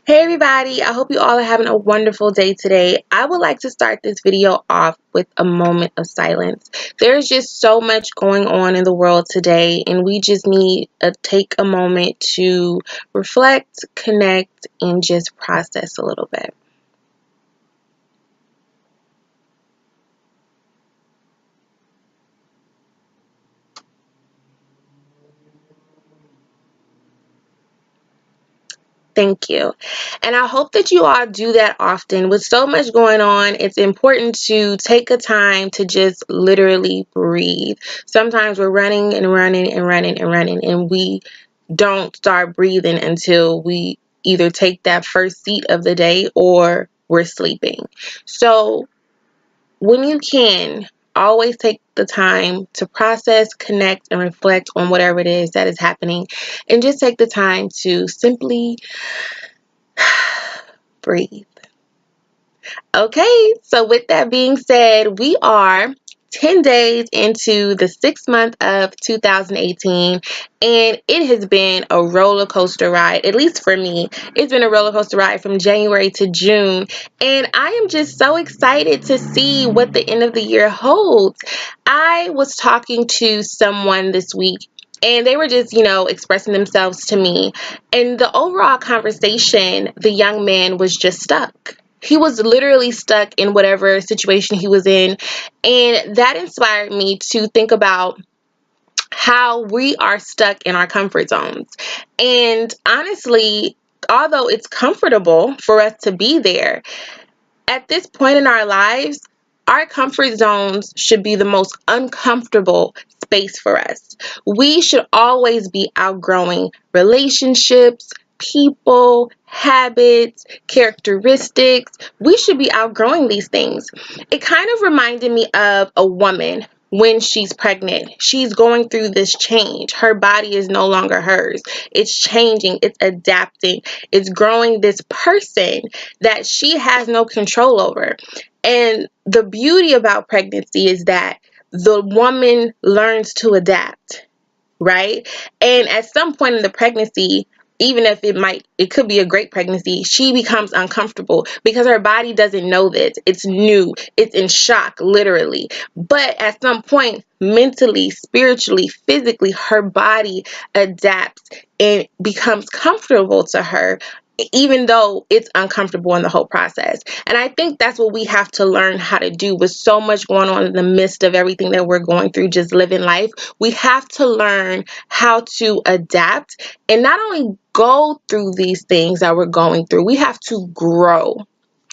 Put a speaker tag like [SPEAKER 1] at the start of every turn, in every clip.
[SPEAKER 1] Hey everybody, I hope you all are having a wonderful day today. I would like to start this video off with a moment of silence. There's just so much going on in the world today, and we just need to take a moment to reflect, connect, and just process a little bit. Thank you. And I hope that you all do that often. With so much going on, it's important to take a time to just literally breathe. Sometimes we're running and running and running and running, and we don't start breathing until we either take that first seat of the day or we're sleeping. So when you can, always take the time to process, connect, and reflect on whatever it is that is happening, and just take the time to simply breathe. Okay, so with that being said, we are 10 days into the 6th month of 2018, and it has been a roller coaster ride. At least for me, it's been a roller coaster ride from January to June, and I am just so excited to see what the end of the year holds. I was talking to someone this week, and they were just, expressing themselves to me. And the overall conversation, the young man was just stuck. He was literally stuck in whatever situation he was in. And that inspired me to think about how we are stuck in our comfort zones. And honestly, although it's comfortable for us to be there, at this point in our lives, our comfort zones should be the most uncomfortable space for us. We should always be outgrowing relationships, people, habits, characteristics. We should be outgrowing these things. It kind of reminded me of a woman when she's pregnant. She's going through this change. Her body is no longer hers. It's changing, it's adapting, it's growing this person that she has no control over. And the beauty about pregnancy is that the woman learns to adapt, right? And at some point in the pregnancy, even if it could be a great pregnancy, she becomes uncomfortable because her body doesn't know this. It's new. It's in shock, literally. But at some point, mentally, spiritually, physically, her body adapts and becomes comfortable to her, even though it's uncomfortable in the whole process. And I think that's what we have to learn how to do with so much going on in the midst of everything that we're going through, just living life. We have to learn how to adapt and not only go through these things that we're going through, we have to grow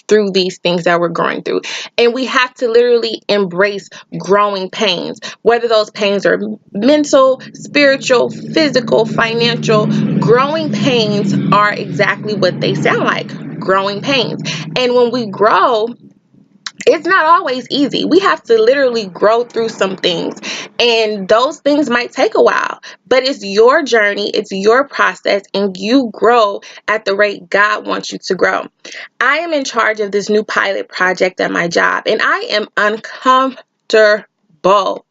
[SPEAKER 1] through these things that we're going through. And we have to literally embrace growing pains, whether those pains are mental, spiritual, physical, financial. Growing pains are exactly what they sound like, growing pains. And when we grow, it's not always easy. We have to literally grow through some things, and those things might take a while, but it's your journey, it's your process, and you grow at the rate God wants you to grow. I am in charge of this new pilot project at my job, and I am uncomfortable.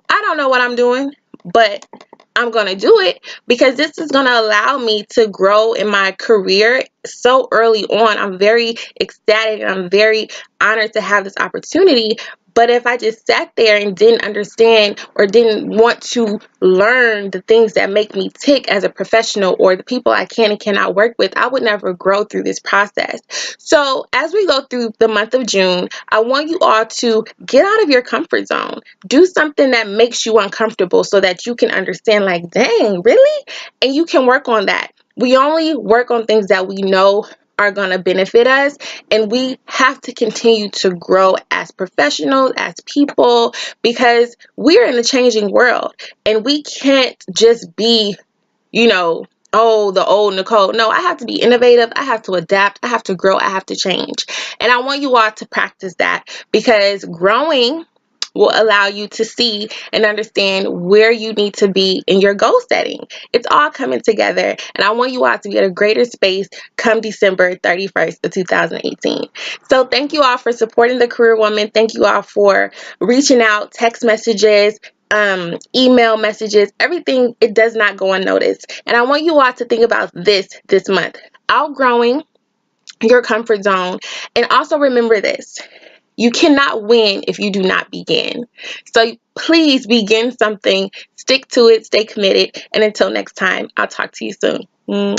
[SPEAKER 1] I don't know what I'm doing, but I'm going to do it because this is going to allow me to grow in my career so early on. I'm very ecstatic and I'm very honored to have this opportunity. But if I just sat there and didn't understand or didn't want to learn the things that make me tick as a professional or the people I can and cannot work with, I would never grow through this process. So as we go through the month of June, I want you all to get out of your comfort zone. Do something that makes you uncomfortable so that you can understand, like, dang, really? And you can work on that. We only work on things that we know are going to benefit us, and we have to continue to grow as professionals, as people, because we're in a changing world, and we can't just be, oh, the old Nicole. No, I have to be innovative. I have to adapt. I have to grow. I have to change. And I want you all to practice that, because growing will allow you to see and understand where you need to be in your goal setting. It's all coming together, and I want you all to be at a greater space come December 31st of 2018. So thank you all for supporting the Career Woman. Thank you all for reaching out, text messages, email messages, everything. It does not go unnoticed. And I want you all to think about this month: outgrowing your comfort zone. And also remember this: you cannot win if you do not begin. So please begin something, stick to it, stay committed, and until next time, I'll talk to you soon.